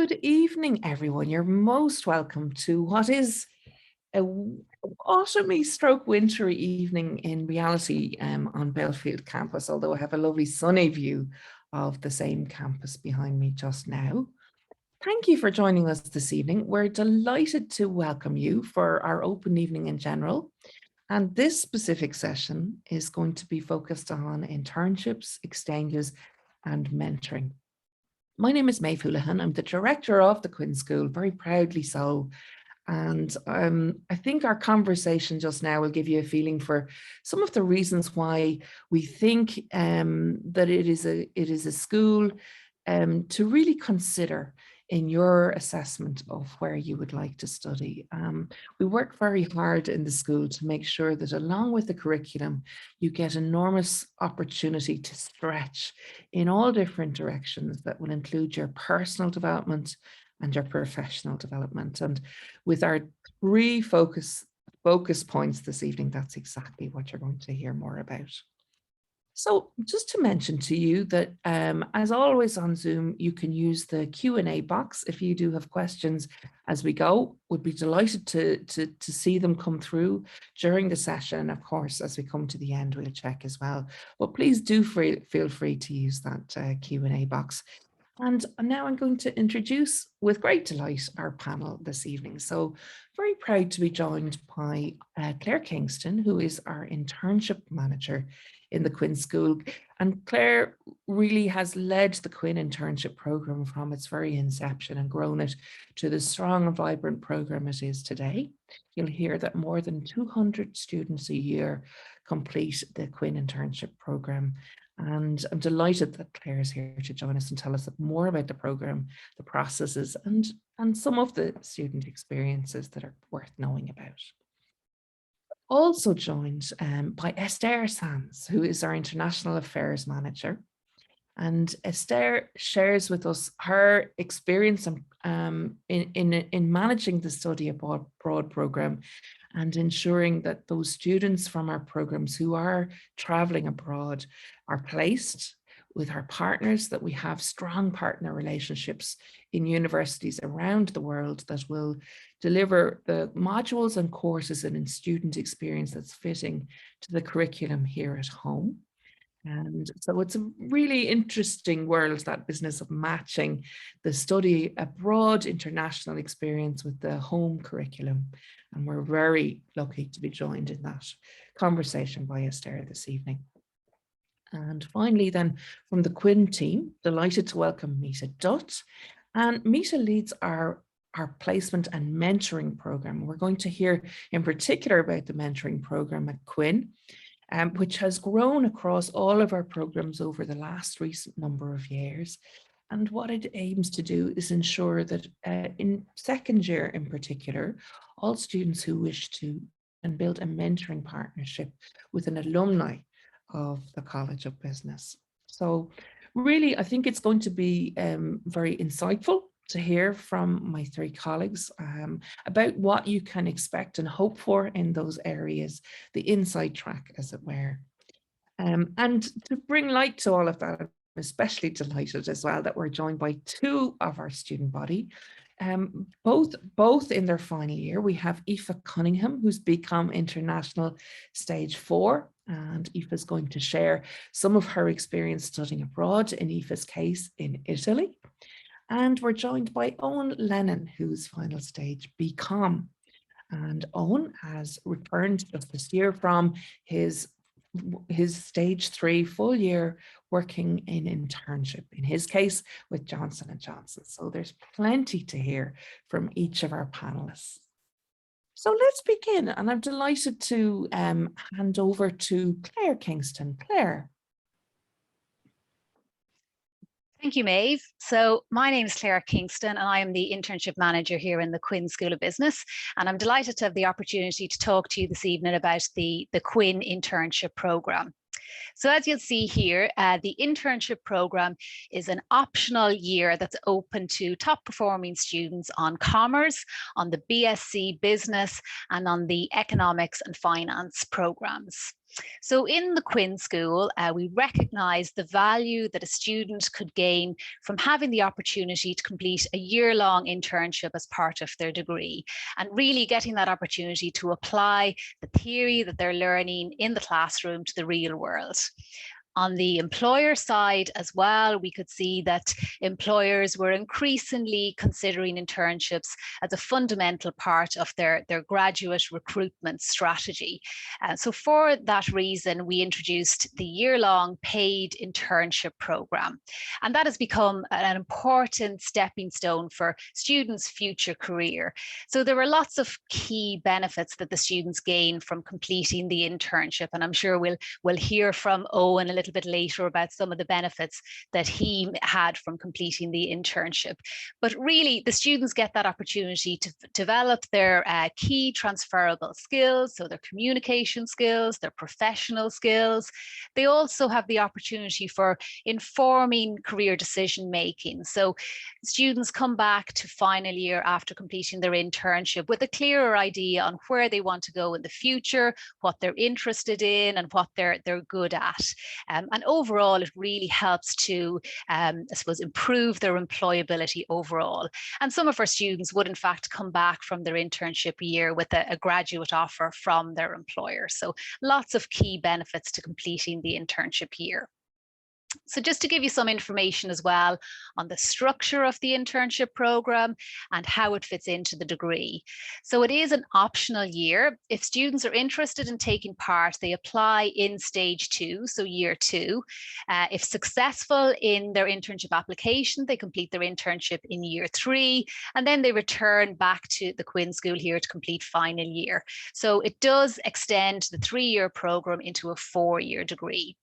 Good evening, everyone. You're most welcome to what is a autumny stroke wintry evening in reality on Belfield campus, although I have a lovely sunny view of the same campus behind me just now. Thank you for joining us this evening. We're delighted to welcome you for our open evening in general. And this specific session is going to be focused on internships, exchanges, and mentoring. My name is Maeve Houlihan. I'm the director of the Quinn School, very proudly so. And I think our conversation just now will give you a feeling for some of the reasons why we think that it is a school to really consider in your assessment of where you would like to study. We work very hard in the school to make sure that along with the curriculum, you get enormous opportunity to stretch in all different directions that will include your personal development and your professional development. And with our three focus points this evening, that's exactly what you're going to hear more about. So just to mention to you that as always on Zoom, you can use the Q&A box if you do have questions as we go. Would be delighted to see them come through during the session. Of course, as we come to the end, we'll check as well. But please do feel free to use that Q&A box. And now I'm going to introduce with great delight our panel this evening. So very proud to be joined by Claire Kingston, who is our internship manager in the Quinn School. And Claire really has led the Quinn internship program from its very inception and grown it to the strong and vibrant program it is today. You'll hear that more than 200 students a year complete the Quinn internship program. And I'm delighted that Claire is here to join us and tell us more about the program, the processes, and some of the student experiences that are worth knowing about. Also joined by Esther Sands, who is our International Affairs Manager. And Esther shares with us her experience in managing the study abroad program and ensuring that those students from our programs who are traveling abroad are placed with our partners, that we have strong partner relationships in universities around the world that will deliver the modules and courses and in student experience that's fitting to the curriculum here at home. And so it's a really interesting world, that business of matching the study abroad international experience with the home curriculum. And we're very lucky to be joined in that conversation by Esther this evening. And finally then from the Quinn team, delighted to welcome Mita Dutt. And Mita leads our placement and mentoring program. We're going to hear in particular about the mentoring program at Quinn, which has grown across all of our programs over the last recent number of years. And what it aims to do is ensure that in second year in particular, all students who wish to and build a mentoring partnership with an alumni of the College of Business. So really, I think it's going to be very insightful to hear from my three colleagues about what you can expect and hope for in those areas, the inside track, as it were. And to bring light to all of that, I'm especially delighted as well that we're joined by two of our student body, both in their final year. We have Aoife Cunningham, who's become International Stage 4, and Aoife is going to share some of her experience studying abroad, in Aoife's case in Italy. And we're joined by Owen Lennon, who's final stage BCom. And Owen has returned just this year from his stage 3 full year working in internship, in his case with Johnson & Johnson. So there's plenty to hear from each of our panelists. So let's begin. And I'm delighted to hand over to Claire Kingston. Claire. Thank you, Maeve. So my name is Claire Kingston and I am the internship manager here in the Quinn School of Business. And I'm delighted to have the opportunity to talk to you this evening about the Quinn internship program. So as you'll see here, the internship program is an optional year that's open to top performing students on commerce, on the BSc business, and on the economics and finance programs. So in the Quinn School, we recognise the value that a student could gain from having the opportunity to complete a year-long internship as part of their degree, and really getting that opportunity to apply the theory that they're learning in the classroom to the real world. On the employer side as well, we could see that employers were increasingly considering internships as a fundamental part of their graduate recruitment strategy. So for that reason, we introduced the year-long paid internship program. And that has become an important stepping stone for students' future career. So there are lots of key benefits that the students gain from completing the internship. And I'm sure we'll hear from Owen a little bit later about some of the benefits that he had from completing the internship. But really, the students get that opportunity to develop their key transferable skills, so their communication skills, their professional skills. They also have the opportunity for informing career decision making. So students come back to final year after completing their internship with a clearer idea on where they want to go in the future, what they're interested in, and what they're good at. And overall, it really helps to, I suppose, improve their employability overall. And some of our students would, in fact, come back from their internship year with a graduate offer from their employer. So lots of key benefits to completing the internship year. So just to give you some information as well on the structure of the internship program and how it fits into the degree. So it is an optional year. If students are interested in taking part, they apply in stage 2, so year 2. If successful in their internship application, they complete their internship in year 3, and then they return back to the Quinn School here to complete final year. So it does extend the 3-year program into a 4-year degree.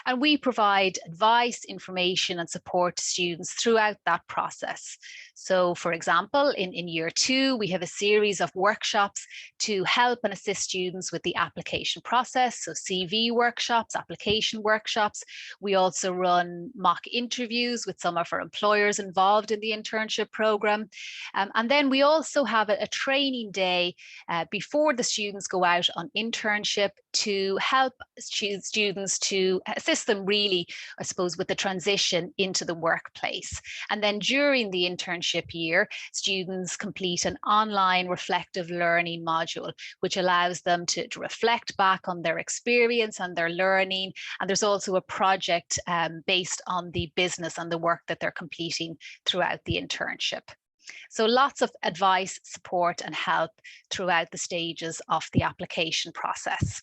And we provide advice, information, and support to students throughout that process. So, for example, in year 2, we have a series of workshops to help and assist students with the application process. So CV workshops, application workshops. We also run mock interviews with some of our employers involved in the internship program. And then we also have a training day before the students go out on internship to help students to assist them really, I suppose, with the transition into the workplace. And then during the internship year, students complete an online reflective learning module, which allows them to reflect back on their experience and their learning. And there's also a project based on the business and the work that they're completing throughout the internship. So lots of advice, support, and help throughout the stages of the application process.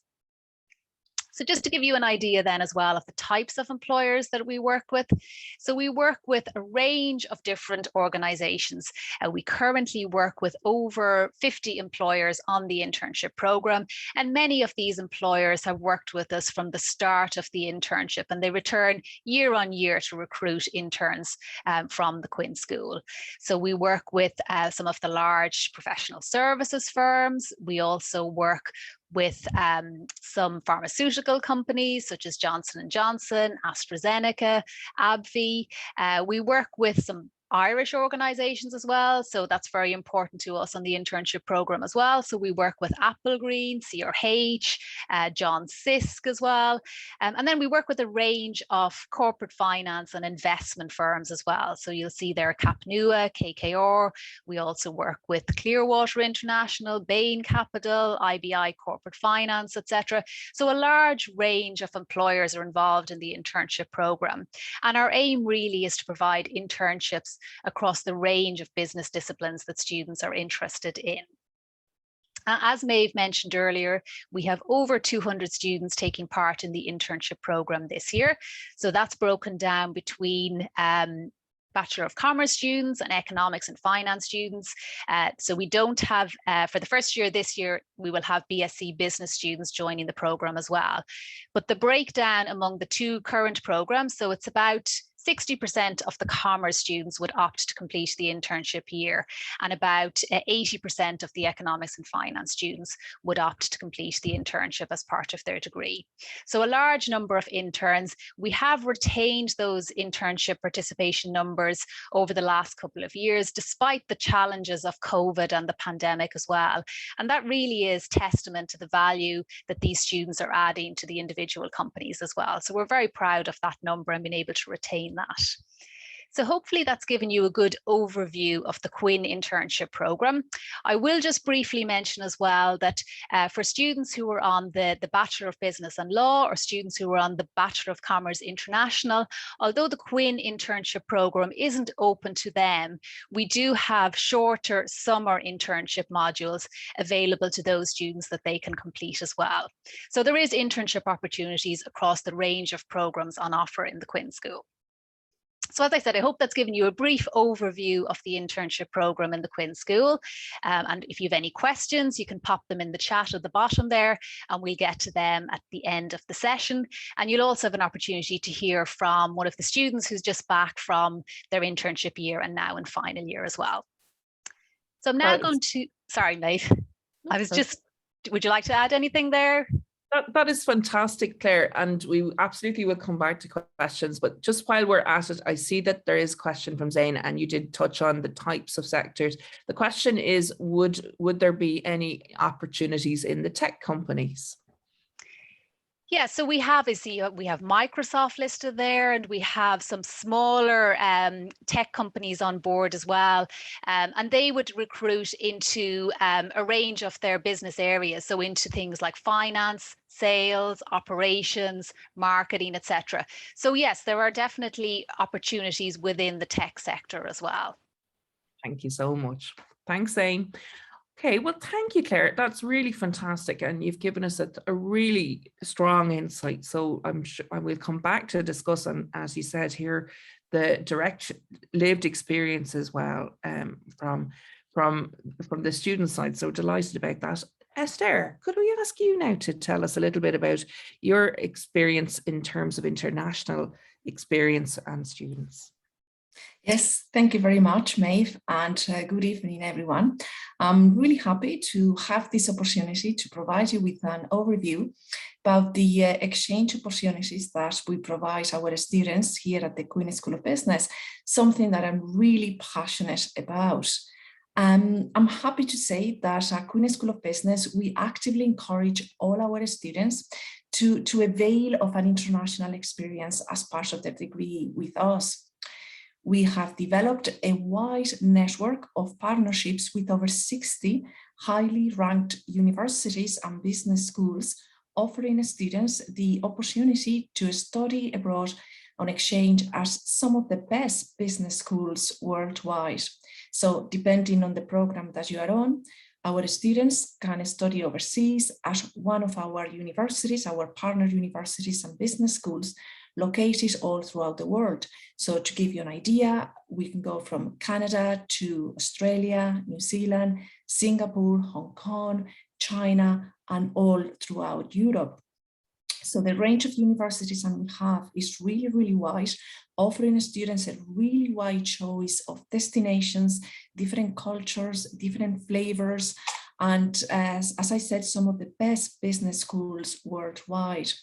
So just to give you an idea then as well of the types of employers that we work with. So we work with a range of different organizations. We currently work with over 50 employers on the internship program. And many of these employers have worked with us from the start of the internship, and they return year on year to recruit interns from the Quinn School. So we work with some of the large professional services firms. We also work with some pharmaceutical companies such as Johnson & Johnson, AstraZeneca, AbbVie. We work with some Irish organizations as well, so that's very important to us on the internship program as well. So we work with Applegreen, CRH, John Sisk as well. And then we work with a range of corporate finance and investment firms as well. So you'll see there Capnua, KKR. We also work with Clearwater International, Bain Capital, IBI Corporate Finance, etc. So a large range of employers are involved in the internship program. And our aim really is to provide internships across the range of business disciplines that students are interested in. As Maeve mentioned earlier, we have over 200 students taking part in the internship program this year. So that's broken down between Bachelor of Commerce students and economics and finance students. So we don't have, for the first year this year, we will have BSc business students joining the program as well. But the breakdown among the two current programs, so it's about 60% of the commerce students would opt to complete the internship year, and about 80% of the economics and finance students would opt to complete the internship as part of their degree. So a large number of interns. We have retained those internship participation numbers over the last couple of years, despite the challenges of COVID and the pandemic as well. And that really is testament to the value that these students are adding to the individual companies as well. So we're very proud of that number and being able to retain that. So hopefully that's given you a good overview of the Quinn internship program. I will just briefly mention as well that for students who are on the Bachelor of Business and Law, or students who are on the Bachelor of Commerce International, although the Quinn internship program isn't open to them, we do have shorter summer internship modules available to those students that they can complete as well. So there is internship opportunities across the range of programs on offer in the Quinn School. So as I said, I hope that's given you a brief overview of the internship program in the Quinn School. And if you have any questions, you can pop them in the chat at the bottom there, and we'll get to them at the end of the session. And you'll also have an opportunity to hear from one of the students who's just back from their internship year and now in final year as well. So I'm now going to, sorry, Maeve, I was just, would you like to add anything there? That is fantastic, Claire, and we absolutely will come back to questions. But just while we're at it, I see that there is a question from Zane, and you did touch on the types of sectors. The question is, would there be any opportunities in the tech companies? Yeah, so we have Microsoft listed there, and we have some smaller tech companies on board as well, and they would recruit into a range of their business areas, so into things like finance, sales, operations, marketing, etc. So yes, there are definitely opportunities within the tech sector as well. Thank you so much. Thanks, Zane. Okay, well, thank you, Claire. That's really fantastic. And you've given us a really strong insight. So I'm sure I will come back to discuss, and as you said here, the direct lived experience as well from the student side. So delighted about that. Esther, could we ask you now to tell us a little bit about your experience in terms of international experience and students? Yes, thank you very much, Maeve, and good evening, everyone. I'm really happy to have this opportunity to provide you with an overview about the exchange opportunities that we provide our students here at the Quinn School of Business, something that I'm really passionate about. I'm happy to say that at Quinn School of Business, we actively encourage all our students to avail of an international experience as part of their degree with us. We have developed a wide network of partnerships with over 60 highly ranked universities and business schools, offering students the opportunity to study abroad on exchange at some of the best business schools worldwide. So depending on the program that you are on, our students can study overseas at one of our universities, our partner universities and business schools, located all throughout the world. So to give you an idea, we can go from Canada to Australia, New Zealand, Singapore, Hong Kong, China, and all throughout Europe. So the range of universities that we have is really, really wide, offering students a really wide choice of destinations, different cultures, different flavors, and as I said, some of the best business schools worldwide.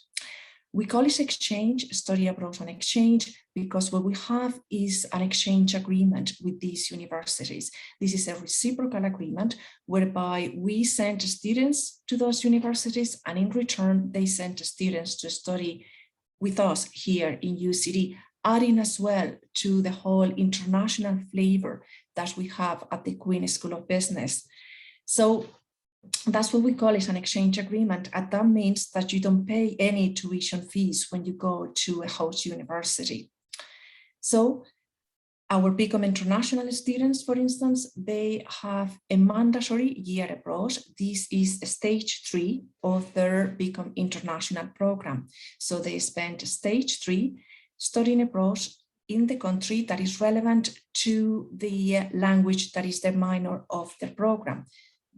We call it exchange, study abroad on exchange, because what we have is an exchange agreement with these universities. This is a reciprocal agreement whereby we send students to those universities, and in return, they send students to study with us here in UCD, adding as well to the whole international flavor that we have at the Quinn School of Business. So that's what we call it, an exchange agreement, and that means that you don't pay any tuition fees when you go to a host university. So our Become International students, for instance, they have a mandatory year abroad. This is stage 3 of their Become International program. So they spend stage 3 studying abroad in the country that is relevant to the language that is the minor of the program,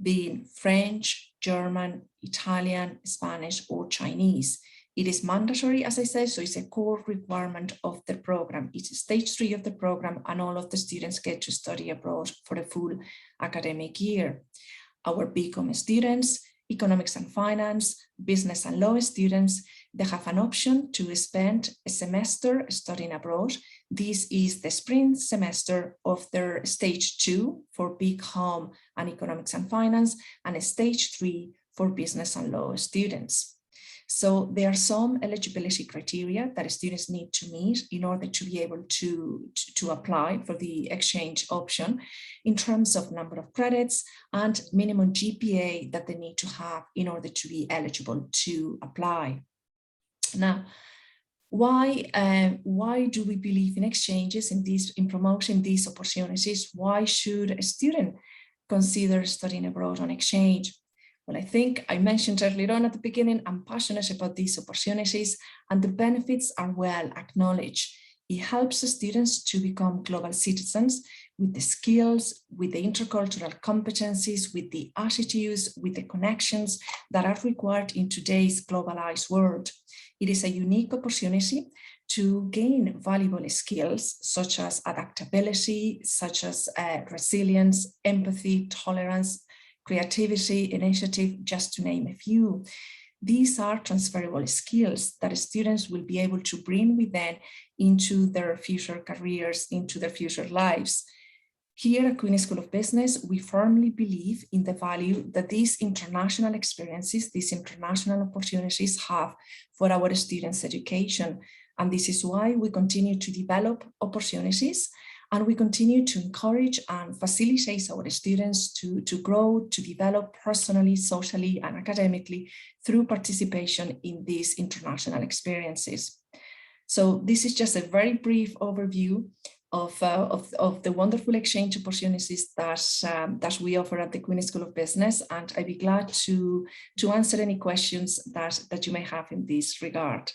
being French, German, Italian, Spanish, or Chinese. It is mandatory, as I said, so it's a core requirement of the program. It's stage 3 of the program, and all of the students get to study abroad for the full academic year. Our BCom students, economics and finance, business and law students, they have an option to spend a semester studying abroad. This is the spring semester of their stage 2 for BCom and economics and finance, and stage 3 for business and law students. So there are some eligibility criteria that students need to meet in order to be able to apply for the exchange option in terms of number of credits and minimum GPA that they need to have in order to be eligible to apply. Now, why do we believe in exchanges, in promoting these opportunities? Why should a student consider studying abroad on exchange? Well, I think I mentioned earlier on at the beginning, I'm passionate about these opportunities and the benefits are well acknowledged. It helps the students to become global citizens with the skills, with the intercultural competencies, with the attitudes, with the connections that are required in today's globalized world. It is a unique opportunity to gain valuable skills such as adaptability, such as resilience, empathy, tolerance, creativity, initiative, just to name a few. These are transferable skills that students will be able to bring with them into their future careers, into their future lives. Here at Quinn School of Business, we firmly believe in the value that these international experiences, these international opportunities have for our students' education. And this is why we continue to develop opportunities and we continue to encourage and facilitate our students to grow, to develop personally, socially, and academically through participation in these international experiences. So this is just a very brief overview of the wonderful exchange opportunities that we offer at the Quinn School of Business, and I'd be glad to answer any questions that you may have in this regard.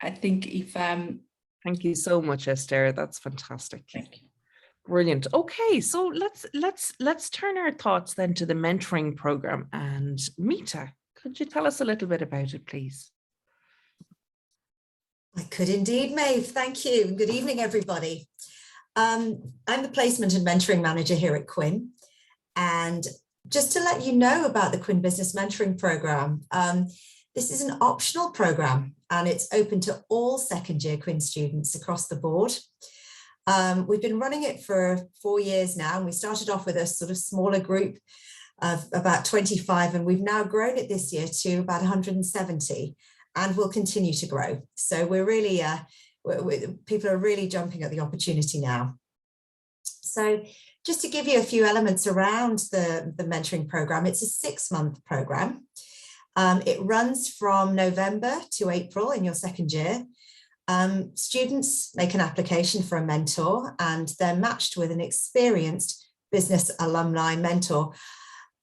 I think if Thank you so much, Esther. That's fantastic. Thank you. Brilliant. Okay, so let's turn our thoughts then to the mentoring program. And Mita, could you tell us a little bit about it, please? I could indeed, Maeve. Thank you. Good evening, everybody. I'm the placement and mentoring manager here at Quinn. And just to let you know about the Quinn Business Mentoring Program, this is an optional program and it's open to all second year Quinn students across the board. We've been running it for 4 years now, and we started off with a sort of smaller group of about 25, and we've now grown it this year to about 170. And will continue to grow. So we're really, people are really jumping at the opportunity now. So just to give you a few elements around the mentoring program, it's a 6-month program. It runs from November to April in your second year. Students make an application for a mentor and they're matched with an experienced business alumni mentor.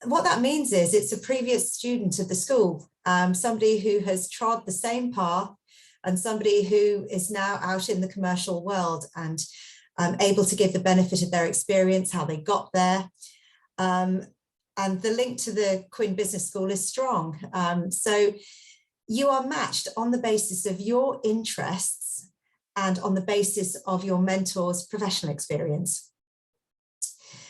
What that means is it's a previous student of the school, somebody who has trod the same path and somebody who is now out in the commercial world and able to give the benefit of their experience, how they got there. And the link to the Quinn Business School is strong. So you are matched on the basis of your interests and on the basis of your mentor's professional experience.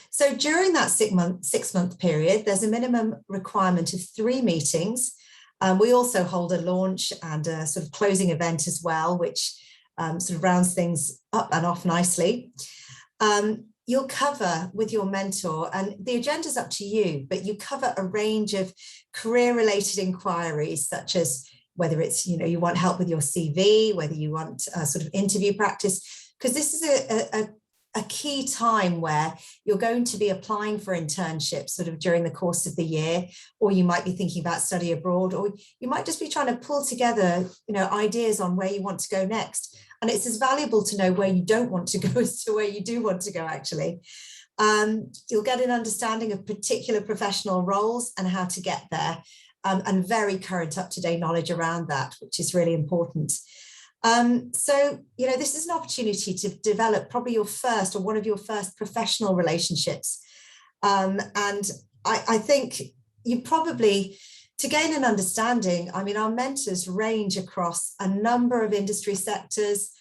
So during that 6-month period, there's a minimum requirement of 3 meetings. We also hold a launch and a sort of closing event as well, which sort of rounds things up and off nicely. You'll cover with your mentor, and the agenda's up to you, but you cover a range of career-related inquiries, such as whether it's, you want help with your CV, whether you want sort of interview practice, because this is a key time where you're going to be applying for internships sort of during the course of the year, or you might be thinking about study abroad, or you might just be trying to pull together, ideas on where you want to go next. And it's as valuable to know where you don't want to go as to where you do want to go, actually. You'll get an understanding of particular professional roles and how to get there, and very current up-to-date knowledge around that, which is really important. So, this is an opportunity to develop probably your first or one of your first professional relationships. And I think you probably to gain an understanding, I mean, our mentors range across a number of industry sectors,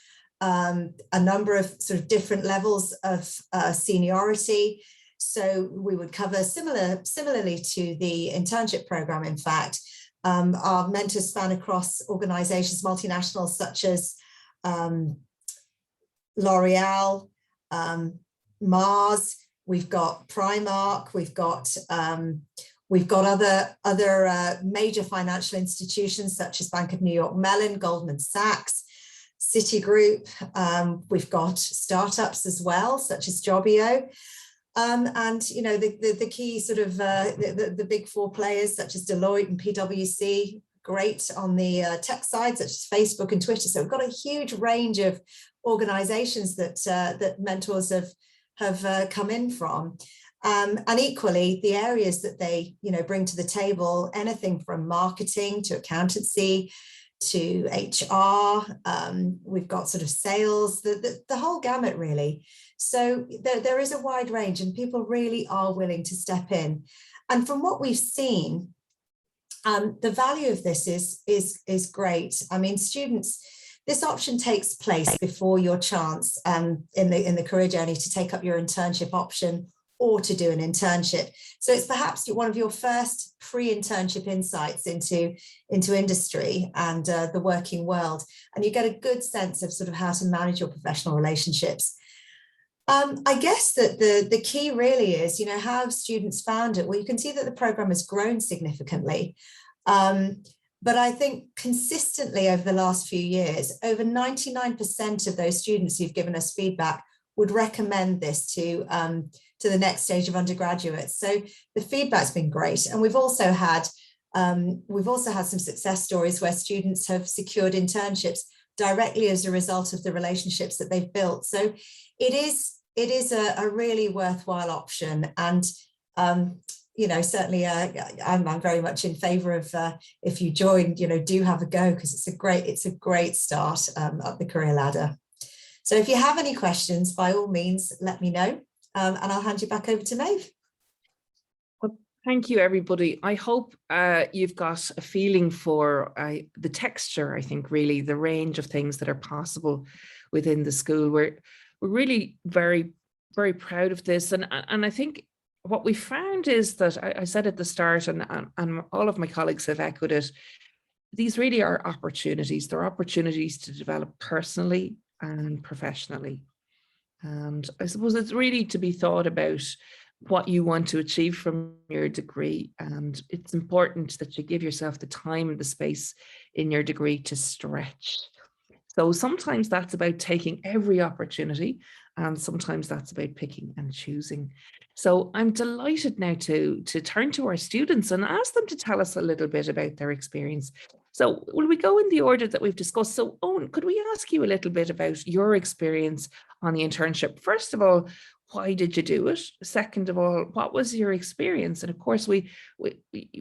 a number of sort of different levels of seniority. So we would cover similarly to the internship program. In fact, our mentors span across organizations, multinationals such as L'Oreal, Mars, we've got Primark, we've got other major financial institutions such as Bank of New York Mellon, Goldman Sachs, Citigroup. We've got startups as well, such as Jobio. And you know, the key sort of the big four players such as Deloitte and PwC, great on the tech side, such as Facebook and Twitter. So we've got a huge range of organizations that mentors have come in from. And equally, the areas that they, you know, bring to the table, anything from marketing to accountancy to HR, we've got sort of sales, the whole gamut really. So there is a wide range and people really are willing to step in. And from what we've seen, the value of this is great. I mean, students, this option takes place before your chance in the career journey to take up your internship option or to do an internship. So it's perhaps one of your first pre-internship insights into industry and the working world. And you get a good sense of sort of how to manage your professional relationships. I guess that the key really is, you know, how have students found it? Well, you can see that the program has grown significantly. But I think consistently over the last few years, over 99% of those students who've given us feedback would recommend this to the next stage of undergraduates. So the feedback's been great. And we've also had some success stories where students have secured internships directly as a result of the relationships that they've built. So it is a really worthwhile option. And you know, certainly I'm very much in favor of if you join, you know, do have a go, because it's a great start up the career ladder. So if you have any questions, by all means, let me know, and I'll hand you back over to Maeve. Well, thank you, everybody. I hope you've got a feeling for the texture, I think, really, the range of things that are possible within the school. We're really very, very proud of this. And I think what we found is that, I said at the start, and all of my colleagues have echoed it, these really are opportunities. They're opportunities to develop personally and professionally. And I suppose it's really to be thought about what you want to achieve from your degree. And it's important that you give yourself the time and the space in your degree to stretch. So sometimes that's about taking every opportunity, and sometimes that's about picking and choosing. So I'm delighted now to turn to our students and ask them to tell us a little bit about their experience. So will we go in the order that we've discussed? So Owen, could we ask you a little bit about your experience on the internship? First of all, why did you do it? Second of all, what was your experience? And of course, we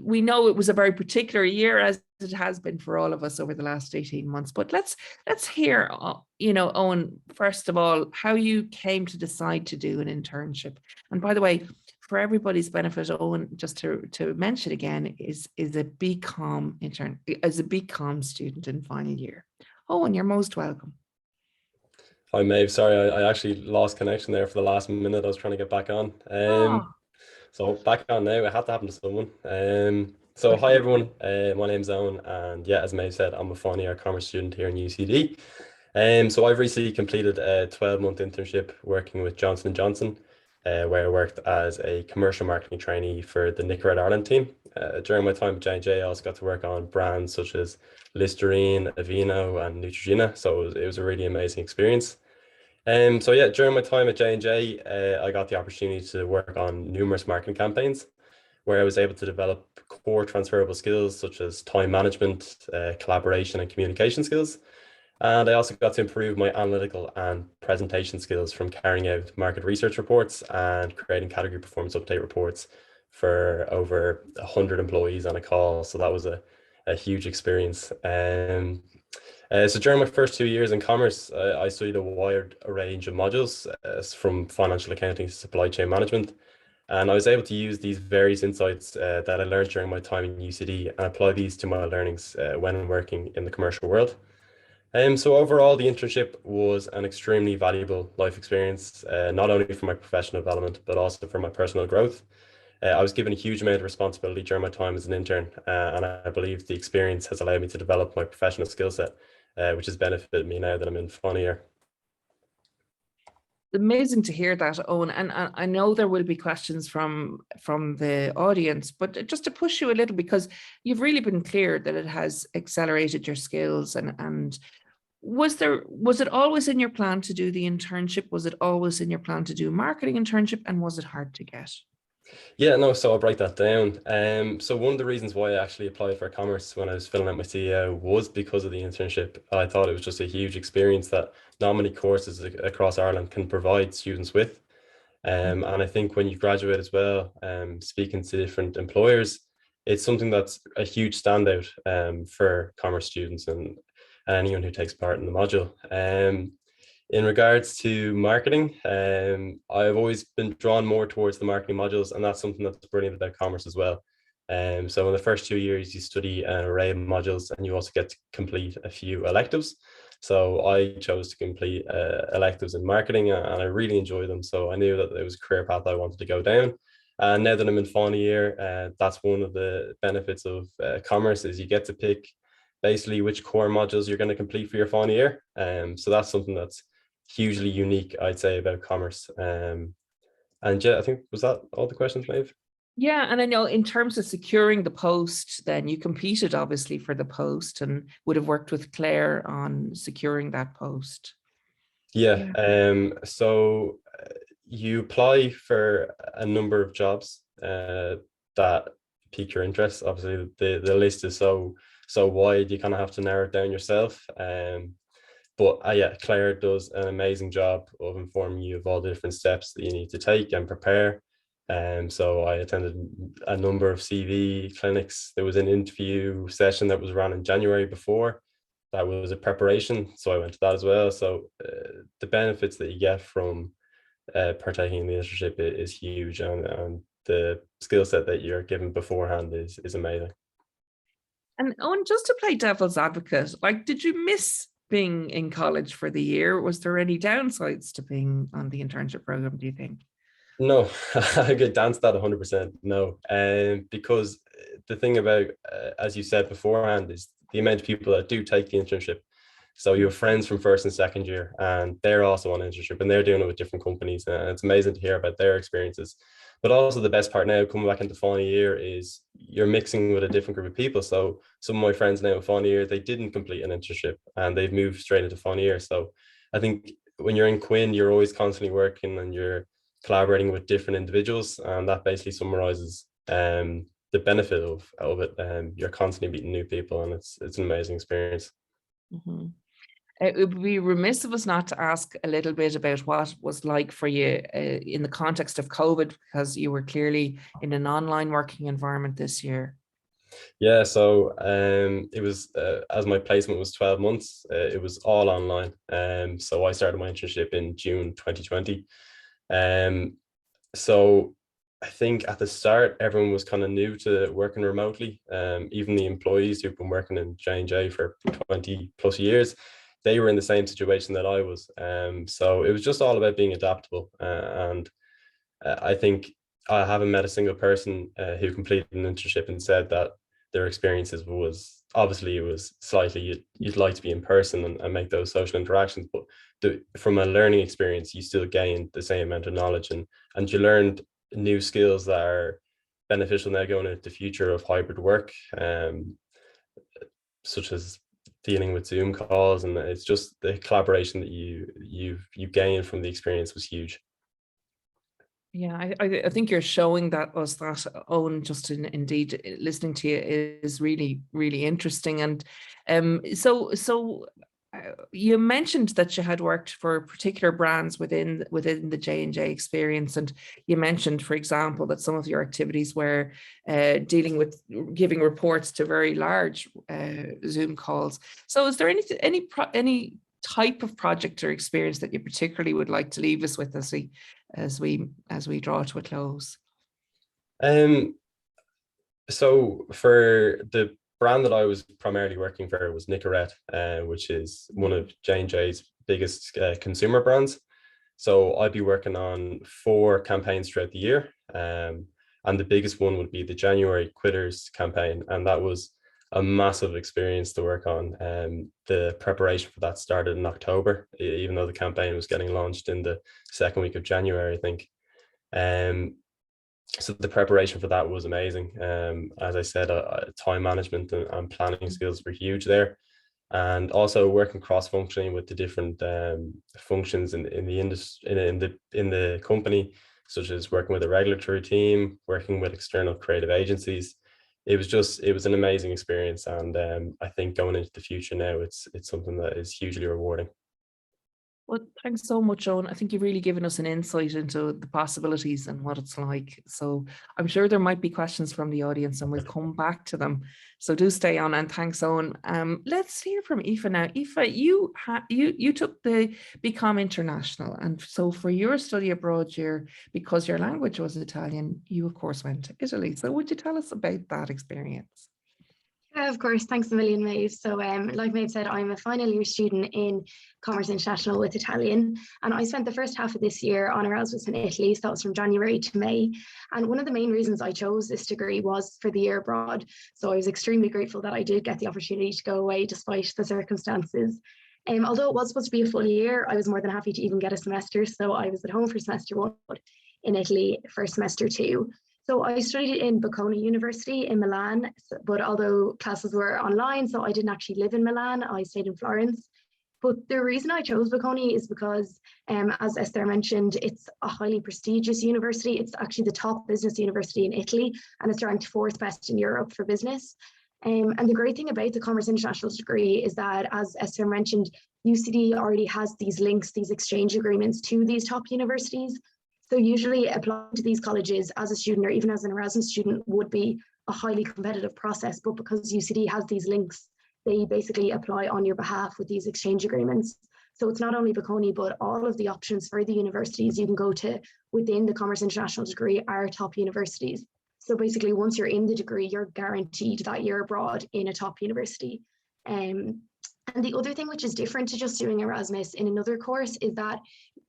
know it was a very particular year, as it has been for all of us over the last 18 months. But let's hear, you know, Owen, first of all, how you came to decide to do an internship. And by the way, for everybody's benefit, Owen, just to mention again, is a BCom intern, as a BCom student in final year. Owen, you're most welcome. Hi, Maeve. Sorry, I actually lost connection there for the last minute. I was trying to get back on. So back on now. It had to happen to someone. So hi, everyone. My name's Owen, and yeah, as Maeve said, I'm a final year commerce student here in UCD. So I've recently completed a 12-month internship working with Johnson & Johnson, where I worked as a commercial marketing trainee for the Nicorette Ireland team. During my time at J&J, I also got to work on brands such as Listerine, Aveeno, and Neutrogena. So it was a really amazing experience. So yeah, during my time at J&J, I got the opportunity to work on numerous marketing campaigns, where I was able to develop core transferable skills such as time management, collaboration, and communication skills. And I also got to improve my analytical and presentation skills from carrying out market research reports and creating category performance update reports for over 100 employees on a call. So that was a huge experience. So during my first 2 years in commerce, I studied a wide range of modules from financial accounting to supply chain management. And I was able to use these various insights that I learned during my time in UCD and apply these to my learnings when working in the commercial world. So overall, the internship was an extremely valuable life experience, not only for my professional development, but also for my personal growth. I was given a huge amount of responsibility during my time as an intern, and I believe the experience has allowed me to develop my professional skill set, which has benefited me now that I'm in final year. Amazing to hear that, Owen. And I know there will be questions from the audience, but just to push you a little, because you've really been clear that it has accelerated your skills. And was it always in your plan to do the internship? Was it always in your plan to do marketing internship? And was it hard to get? Yeah, no, so I'll break that down. So one of the reasons why I actually applied for commerce when I was filling out my CEO was because of the internship. I thought it was just a huge experience that not many courses across Ireland can provide students with. And I think when you graduate as well, speaking to different employers, it's something that's a huge standout for commerce students and anyone who takes part in the module. In regards to marketing, I've always been drawn more towards the marketing modules, and that's something that's brilliant about commerce as well. So in the first 2 years, you study an array of modules, and you also get to complete a few electives. So I chose to complete electives in marketing, and I really enjoy them. So I knew that there was a career path I wanted to go down. And now that I'm in final year, that's one of the benefits of commerce is you get to pick basically which core modules you're going to complete for your final year. So that's something that's hugely unique, I'd say, about commerce. And yeah, I think, was that all the questions, Maeve? Yeah, and I know in terms of securing the post, then you competed obviously for the post and would have worked with Claire on securing that post. Yeah, so you apply for a number of jobs that pique your interest. Obviously, the list is so wide, you kind of have to narrow it down yourself. But yeah, Claire does an amazing job of informing you of all the different steps that you need to take and prepare. So I attended a number of CV clinics. There was an interview session that was run in January before. That was a preparation, so I went to that as well. So the benefits that you get from partaking in the internship is huge, and the skill set that you're given beforehand is amazing. And Owen, just to play devil's advocate, like, did you miss being in college for the year? Was there any downsides to being on the internship program, do you think? No, I could dance that 100%. No, because the thing about, as you said beforehand, is the amount of people that do take the internship. So you have friends from first and second year, and they're also on internship, and they're doing it with different companies, and it's amazing to hear about their experiences. But also the best part now, coming back into final year, is you're mixing with a different group of people. So some of my friends now in final year, they didn't complete an internship, and they've moved straight into final year. So I think when you're in Quinn, you're always constantly working, and you're collaborating with different individuals, and that basically summarizes the benefit of it. You're constantly meeting new people, and it's an amazing experience. Mm-hmm. It would be remiss of us not to ask a little bit about what it was like for you in the context of COVID, because you were clearly in an online working environment this year. Yeah, so it was as my placement was 12 months, it was all online. So I started my internship in June 2020. So I think at the start, everyone was kind of new to working remotely. Even the employees who've been working in J&J for 20 plus years, they were in the same situation that I was. So it was just all about being adaptable. And I think I haven't met a single person who completed an internship and said that their experiences was, obviously it was slightly, you'd like to be in person and make those social interactions, but from a learning experience, you still gained the same amount of knowledge, and you learned new skills that are beneficial now going into the future of hybrid work, such as dealing with Zoom calls, and it's just the collaboration that you gain from the experience was huge. Yeah, I think you're showing that Owen, just indeed listening to you is really, really interesting. And so you mentioned that you had worked for particular brands within the J&J experience, and you mentioned, for example, that some of your activities were dealing with giving reports to very large Zoom calls. So is there any type of project or experience that you particularly would like to leave us with as we draw to a close? So for the brand that I was primarily working for was Nicorette, which is one of J&J's biggest consumer brands. So I'd be working on 4 campaigns throughout the year. And the biggest one would be the January Quitters campaign. And that was a massive experience to work on. The preparation for that started in October, even though the campaign was getting launched in the second week of January, I think. So the preparation for that was amazing. As I said, time management and planning skills were huge there. And also working cross-functionally with the different functions in the industry, in the company, such as working with a regulatory team, working with external creative agencies. It was an amazing experience, and I think going into the future now, it's something that is hugely rewarding. Well, thanks so much, Owen. I think you've really given us an insight into the possibilities and what it's like. So I'm sure there might be questions from the audience and we'll come back to them. So do stay on, and thanks, Owen. Let's hear from Aoife now. Aoife, you took the BCom International, and so for your study abroad year, because your language was Italian, you of course went to Italy. So would you tell us about that experience? Yeah, of course. Thanks a million, Maeve. So like Maeve said, I'm a final year student in Commerce International with Italian, and I spent the first half of this year on Erasmus in Italy. So that was from January to May. And one of the main reasons I chose this degree was for the year abroad. So I was extremely grateful that I did get the opportunity to go away despite the circumstances. Although it was supposed to be a full year, I was more than happy to even get a semester. So I was at home for semester 1, but in Italy for semester 2. So I studied in Bocconi University in Milan, but although classes were online, so I didn't actually live in Milan, I stayed in Florence. But the reason I chose Bocconi is because, as Esther mentioned, it's a highly prestigious university. It's actually the top business university in Italy, and it's ranked 4th best in Europe for business. And the great thing about the Commerce International degree is that, as Esther mentioned, UCD already has these links, these exchange agreements to these top universities. So usually applying to these colleges as a student or even as an Erasmus student would be a highly competitive process, but because UCD has these links, they basically apply on your behalf with these exchange agreements. So it's not only Bocconi, but all of the options for the universities you can go to within the Commerce International degree are top universities. So basically once you're in the degree, you're guaranteed that year abroad in a top university. And the other thing which is different to just doing Erasmus in another course is that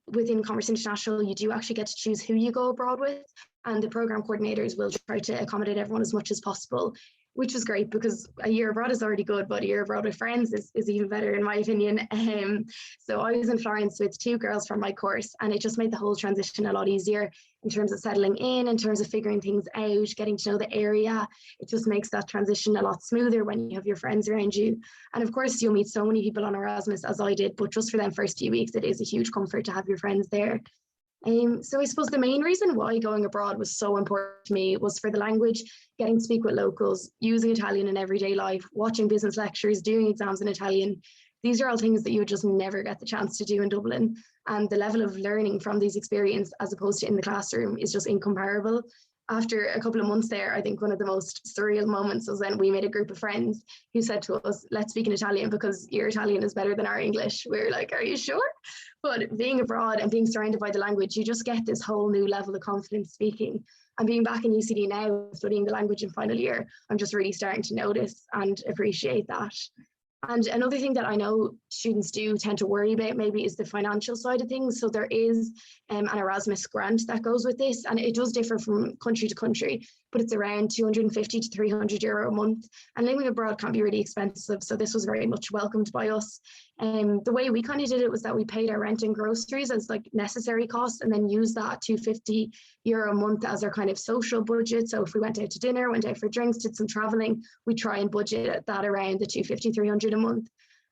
within Commerce International, you do actually get to choose who you go abroad with, and the program coordinators will try to accommodate everyone as much as possible, which was great because a year abroad is already good, but a year abroad with friends is even better in my opinion. So I was in Florence with 2 girls from my course, and it just made the whole transition a lot easier in terms of settling in terms of figuring things out, getting to know the area. It just makes that transition a lot smoother when you have your friends around you. And of course, you'll meet so many people on Erasmus as I did, but just for them first few weeks, it is a huge comfort to have your friends there. So I suppose the main reason why going abroad was so important to me was for the language, getting to speak with locals, using Italian in everyday life, watching business lectures, doing exams in Italian. These are all things that you would just never get the chance to do in Dublin. And the level of learning from these experiences as opposed to in the classroom is just incomparable. After a couple of months there, I think one of the most surreal moments was when we made a group of friends who said to us, let's speak in Italian because your Italian is better than our English. We were like, are you sure? But being abroad and being surrounded by the language, you just get this whole new level of confidence speaking. And being back in UCD now, studying the language in final year, I'm just really starting to notice and appreciate that. And another thing that I know students do tend to worry about maybe is the financial side of things. So there is an Erasmus grant that goes with this, and it does differ from country to country, but it's around 250 to 300 euro a month. And living abroad can be really expensive, so this was very much welcomed by us. The way we kind of did it was that we paid our rent and groceries as like necessary costs, and then used that 250 euro a month as our kind of social budget. So if we went out to dinner, went out for drinks, did some traveling, we try and budget that around the 250, 300 a month.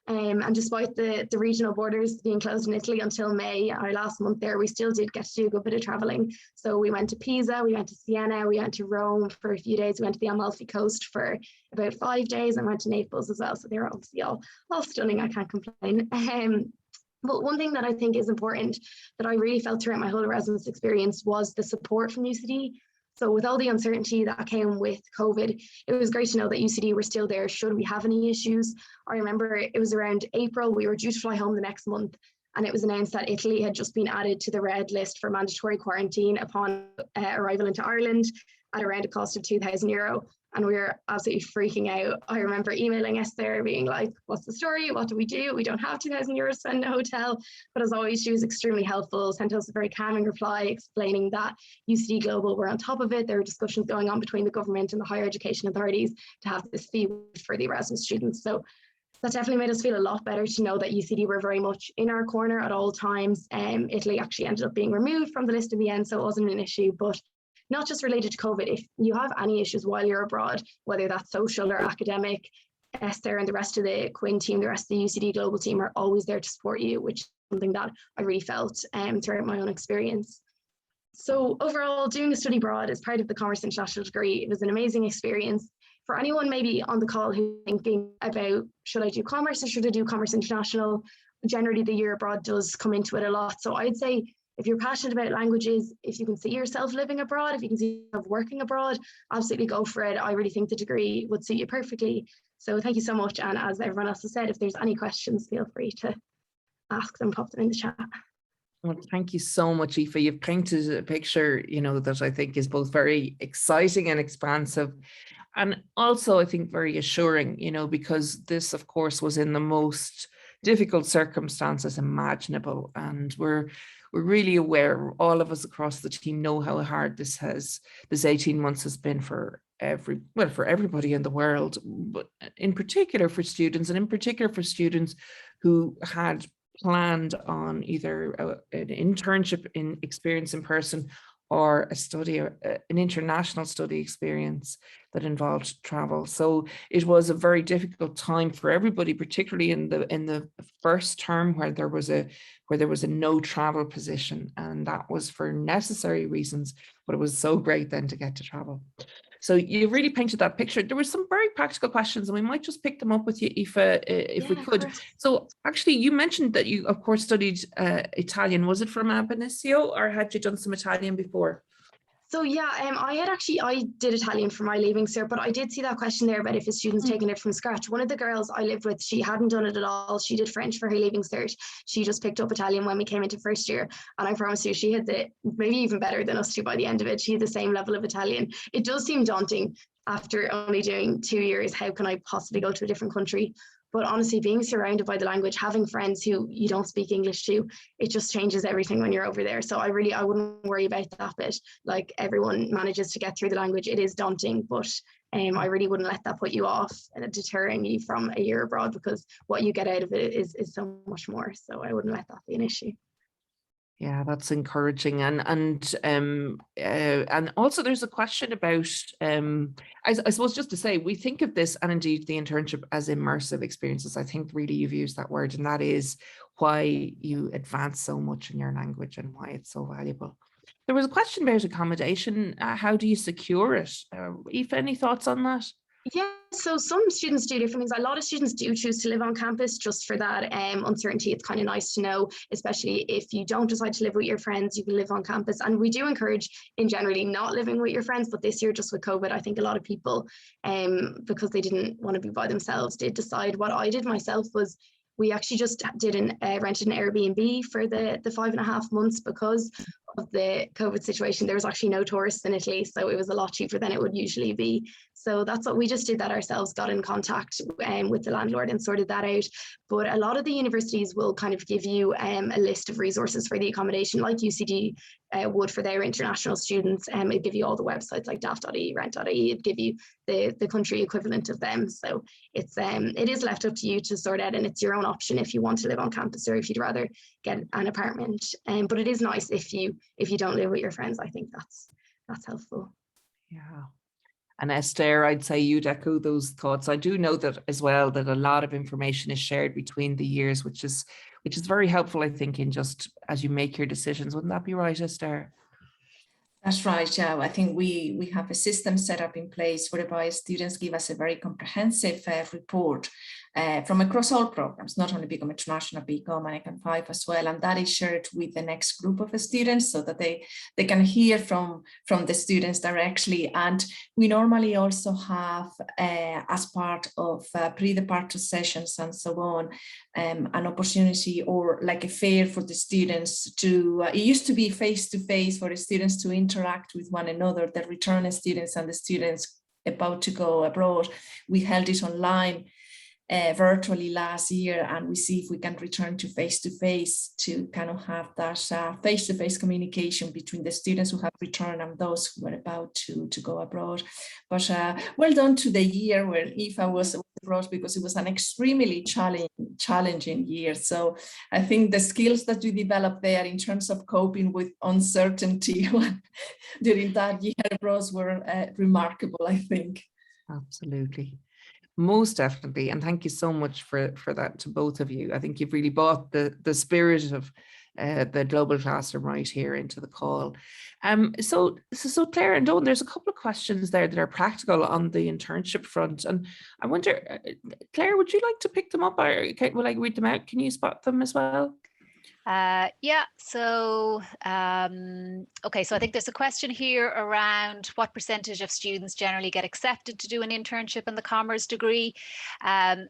And despite the regional borders being closed in Italy until May, our last month there, we still did get to do a good bit of traveling. So we went to Pisa, we went to Siena, we went to Rome for a few days, we went to the Amalfi Coast for about 5 days, and went to Naples as well. So they were obviously all stunning, I can't complain. But one thing that I think is important that I really felt throughout my whole Erasmus experience was the support from UCD. So with all the uncertainty that came with COVID, it was great to know that UCD were still there should we have any issues. I remember it was around April, we were due to fly home the next month, and it was announced that Italy had just been added to the red list for mandatory quarantine upon arrival into Ireland. at around a cost of €2,000. And we were absolutely freaking out. I remember emailing Esther being like, what's the story? What do? We don't have €2,000 to spend in a hotel. But as always, she was extremely helpful, sent us a very calming reply explaining that UCD Global were on top of it. There were discussions going on between the government and the higher education authorities to have this fee for the Erasmus students. So that definitely made us feel a lot better to know that UCD were very much in our corner at all times. Italy actually ended up being removed from the list in the end, so it wasn't an issue. But not just related to COVID, if you have any issues while you're abroad, whether that's social or academic, Esther and the rest of the Quinn team, the rest of the UCD Global team are always there to support you, which is something that I really felt throughout my own experience. So overall, doing a study abroad as part of the Commerce International degree, it was an amazing experience. For anyone maybe on the call who's thinking about, should I do commerce or should I do Commerce International? Generally, the year abroad does come into it a lot. So I'd say if you're passionate about languages, if you can see yourself living abroad, if you can see yourself working abroad, absolutely go for it. I really think the degree would suit you perfectly. So thank you so much. And as everyone else has said, if there's any questions, feel free to ask them, pop them in the chat. Well, thank you so much, Aoife. You've painted a picture, that I think is both very exciting and expansive. And also, I think, very assuring, because this, of course, was in the most difficult circumstances imaginable. And we're really aware, all of us across the team know how hard this 18 months has been for everybody in the world, but in particular for students, and in particular for students who had planned on either an internship experience in person or an international study experience that involved travel. So it was a very difficult time for everybody, particularly in the first term where there was a no travel position, and that was for necessary reasons, but it was so great then to get to travel. So you really painted that picture. There were some very practical questions, and we might just pick them up with you, Aoife, if we could. So actually, you mentioned that you, of course, studied Italian. Was it from ab initio, or had you done some Italian before? So yeah, I did Italian for my leaving cert, but I did see that question there about if a student's taking it from scratch. One of the girls I lived with, she hadn't done it at all. She did French for her leaving cert. She just picked up Italian when we came into first year. And I promise you, she had maybe even better than us two by the end of it. She had the same level of Italian. It does seem daunting after only doing 2 years. How can I possibly go to a different country? But honestly, being surrounded by the language, having friends who you don't speak English to, it just changes everything when you're over there. So I wouldn't worry about that bit. Like, everyone manages to get through the language. It is daunting, but I really wouldn't let that put you off and deterring you from a year abroad, because what you get out of it is so much more. So I wouldn't let that be an issue. Yeah, that's encouraging. And also there's a question about, I suppose, just to say, we think of this, and indeed the internship, as immersive experiences. I think really you've used that word, and that is why you advance so much in your language and why it's so valuable. There was a question about accommodation. How do you secure it? Aoife, any thoughts on that? Yeah, so some students do different things. A lot of students do choose to live on campus just for that uncertainty. It's kind of nice to know, especially if you don't decide to live with your friends, you can live on campus. And we do encourage, in generally, not living with your friends. But this year, just with COVID, I think a lot of people, because they didn't want to be by themselves, did decide. What I did myself was, we actually just rented an Airbnb for the 5.5 months because of the COVID situation. There was actually no tourists in Italy, so it was a lot cheaper than it would usually be. So that's what we just did that ourselves, got in contact with the landlord and sorted that out. But a lot of the universities will kind of give you a list of resources for the accommodation, like UCD would for their international students. It'd give you all the websites like daft.ie, rent.ie, it'd give you the country equivalent of them. So it is left up to you to sort out, and it's your own option if you want to live on campus or if you'd rather get an apartment. But it is nice if you don't live with your friends. I think that's helpful. Yeah. And Esther, I'd say you'd echo those thoughts. I do know that as well, that a lot of information is shared between the years, which is very helpful, I think, in just as you make your decisions. Wouldn't that be right, Esther? That's right. Yeah, I think we have a system set up in place whereby students give us a very comprehensive report from across all programs, not only BCom International, BCom and Econ 5 as well. And that is shared with the next group of students so that they can hear from the students directly. And we normally also have, as part of pre-departure sessions and so on, an opportunity or like a fair for the students to, it used to be face-to-face for the students to interact with one another, the returning students and the students about to go abroad. We held it online virtually last year, and we see if we can return to face-to-face to kind of have that face-to-face communication between the students who have returned and those who are about to go abroad. But well done to the year where Aoife was abroad, because it was an extremely challenging year. So I think the skills that you developed there in terms of coping with uncertainty during that year abroad were remarkable, I think. Absolutely. Most definitely. And thank you so much for that to both of you. I think you've really brought the spirit of the global classroom right here into the call. So Claire and Dawn, there's a couple of questions there that are practical on the internship front. And I wonder, Claire, would you like to pick them up, or will I read them out? Can you spot them as well? Yeah, so okay, so I think there's a question here around what percentage of students generally get accepted to do an internship in the commerce degree.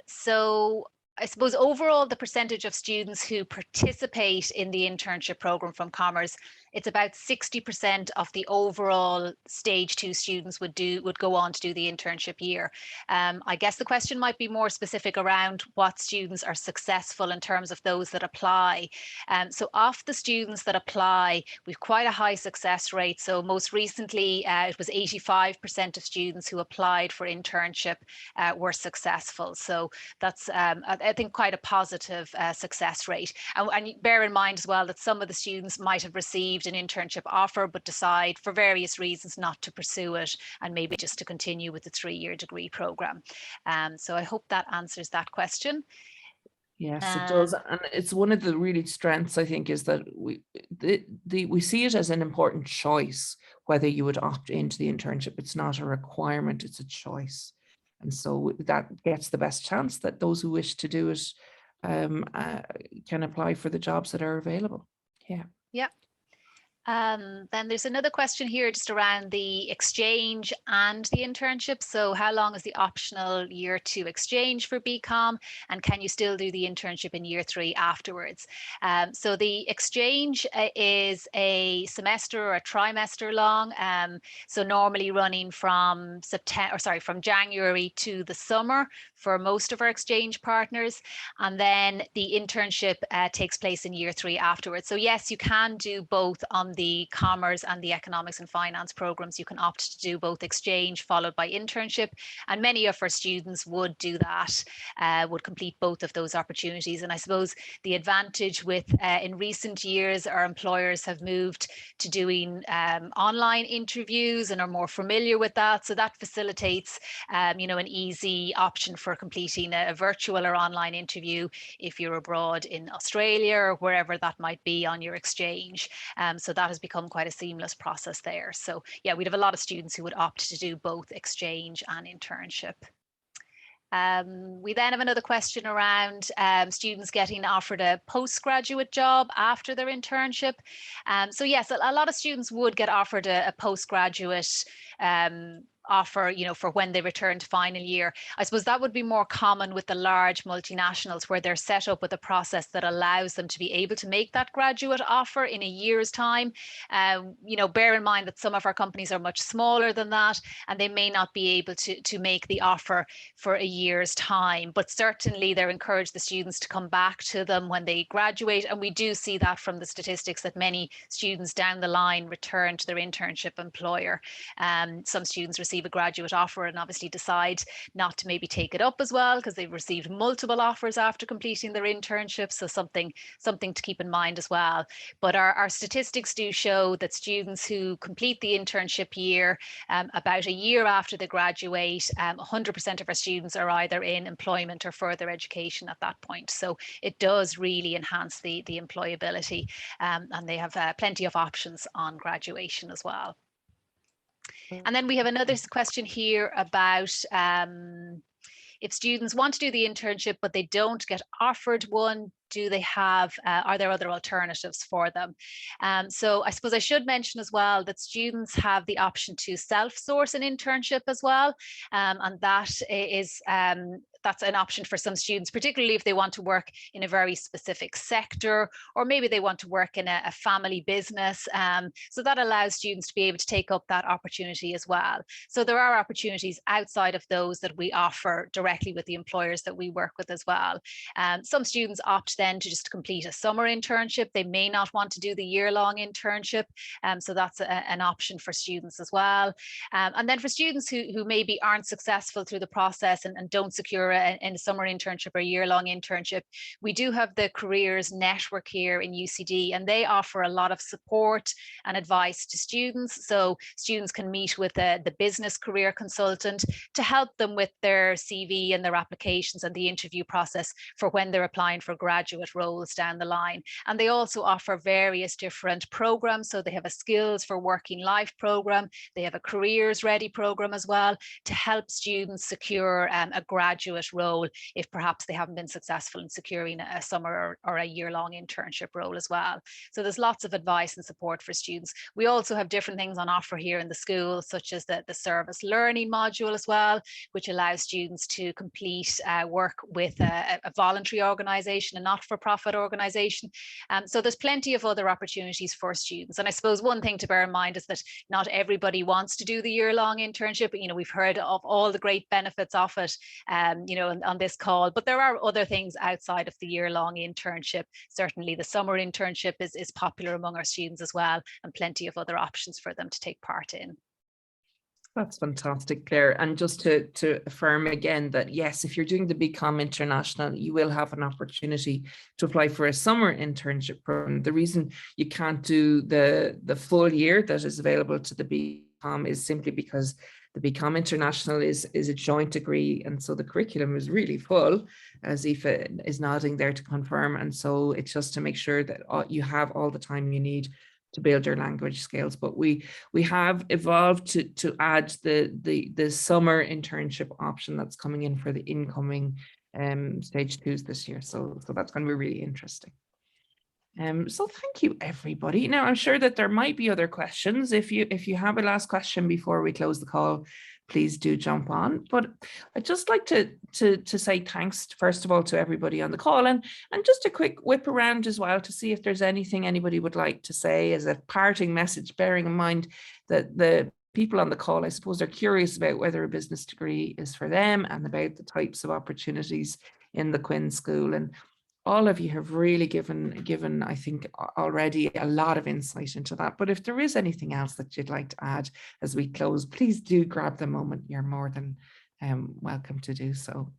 So I suppose overall the percentage of students who participate in the internship program from commerce, it's about 60% of the overall stage 2 students would go on to do the internship year. I guess the question might be more specific around what students are successful in terms of those that apply. So of the students that apply, we've quite a high success rate. So most recently, it was 85% of students who applied for internship were successful. So that's, I think, quite a positive success rate. And bear in mind as well that some of the students might have received an internship offer but decide for various reasons not to pursue it, and maybe just to continue with the 3-year degree program. So I hope that answers that question. Yes, it does. And it's one of the really strengths, I think, is that we see it as an important choice, whether you would opt into the internship. It's not a requirement, it's a choice. And so that gets the best chance that those who wish to do it can apply for the jobs that are available. Yeah. Yeah. Then there's another question here just around the exchange and the internship. So how long is the optional year 2 exchange for BCom, and can you still do the internship in year 3 afterwards? So the exchange is a semester or a trimester long. So normally running from January to the summer for most of our exchange partners. And then the internship takes place in year 3 afterwards. So yes, you can do both on the commerce and the economics and finance programs. You can opt to do both exchange followed by internship, and many of our students would do that, would complete both of those opportunities. And I suppose the advantage with in recent years, our employers have moved to doing online interviews and are more familiar with that. So that facilitates an easy option for completing a virtual or online interview if you're abroad in Australia or wherever that might be on your exchange. So that has become quite a seamless process there. So yeah, we'd have a lot of students who would opt to do both exchange and internship. We then have another question around students getting offered a postgraduate job after their internship. So yes, a lot of students would get offered a postgraduate offer, for when they return to final year. I suppose that would be more common with the large multinationals, where they're set up with a process that allows them to be able to make that graduate offer in a year's time. Bear in mind that some of our companies are much smaller than that, and they may not be able to make the offer for a year's time, but certainly they're encouraged the students to come back to them when they graduate. And we do see that from the statistics that many students down the line return to their internship employer. Some students receive a graduate offer and obviously decide not to maybe take it up as well because they've received multiple offers after completing their internship. So something to keep in mind as well. But our statistics do show that students who complete the internship year, about a year after they graduate, 100% of our students are either in employment or further education at that point. So it does really enhance the employability, and they have plenty of options on graduation as well. And then we have another question here about if students want to do the internship, but they don't get offered one, do they have, are there other alternatives for them? So I suppose I should mention as well that students have the option to self-source an internship as well. And that is, that's an option for some students, particularly if they want to work in a very specific sector, or maybe they want to work in a family business. So that allows students to be able to take up that opportunity as well. So there are opportunities outside of those that we offer directly with the employers that we work with as well. Some students opt then to just complete a summer internship. They may not want to do the year-long internship. So that's an option for students as well. And then for students who maybe aren't successful through the process and don't secure a summer internship or a year-long internship, we do have the careers network here in UCD, and they offer a lot of support and advice to students. So students can meet with the business career consultant to help them with their CV and their applications and the interview process for when they're applying for graduate roles down the line. And they also offer various different programs. So they have a skills for working life program. They have a careers ready program as well to help students secure a graduate role if perhaps they haven't been successful in securing a summer or a year-long internship role as well. So there's lots of advice and support for students. We also have different things on offer here in the school, such as the service learning module as well, which allows students to complete work with a voluntary organisation, a not-for-profit organisation. So there's plenty of other opportunities for students. And I suppose one thing to bear in mind is that not everybody wants to do the year-long internship. You know, we've heard of all the great benefits of it, you know, on this call, but there are other things outside of the year-long internship. Certainly the summer internship is popular among our students as well, and plenty of other options for them to take part in. That's fantastic, Claire. And just to affirm again that yes, if you're doing the BCom International, you will have an opportunity to apply for a summer internship program. The reason you can't do the full year that is available to the BCom is simply because the BCom International is a joint degree, and so the curriculum is really full, as Aoife is nodding there to confirm. And so it's just to make sure that you have all the time you need to build your language skills. But we have evolved to add the summer internship option that's coming in for the incoming stage 2s this year. So that's going to be really interesting. So thank you, everybody. Now, I'm sure that there might be other questions. If you have a last question before we close the call, please do jump on. But I'd just like to say thanks, first of all, to everybody on the call, and just a quick whip around as well to see if there's anything anybody would like to say as a parting message, bearing in mind that the people on the call, I suppose, are curious about whether a business degree is for them and about the types of opportunities in the Quinn School. And all of you have really given, I think, already a lot of insight into that. But if there is anything else that you'd like to add as we close, please do grab the moment. You're more than welcome to do so.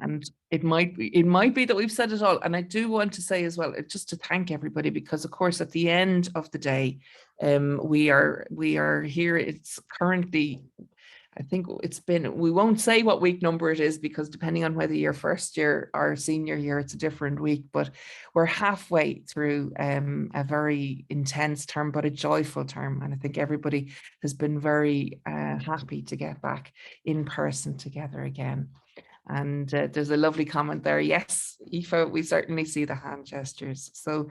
And it might be that we've said it all. And I do want to say as well, just to thank everybody, because of course, at the end of the day, we are here. It's currently, I think it's been, we won't say what week number it is, because depending on whether you're first year or senior year, it's a different week, but we're halfway through a very intense term, but a joyful term. And I think everybody has been very happy to get back in person together again. And there's a lovely comment there. Yes, Aoife, we certainly see the hand gestures. So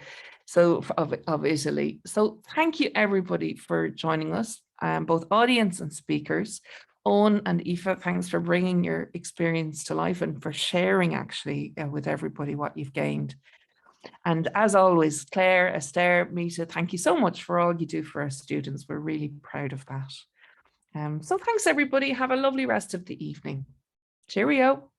of Italy. So thank you, everybody, for joining us, both audience and speakers. Owen and Aoife, thanks for bringing your experience to life and for sharing actually with everybody what you've gained. And as always, Claire, Esther, Mita, thank you so much for all you do for our students. We're really proud of that. So thanks, everybody. Have a lovely rest of the evening. Cheerio.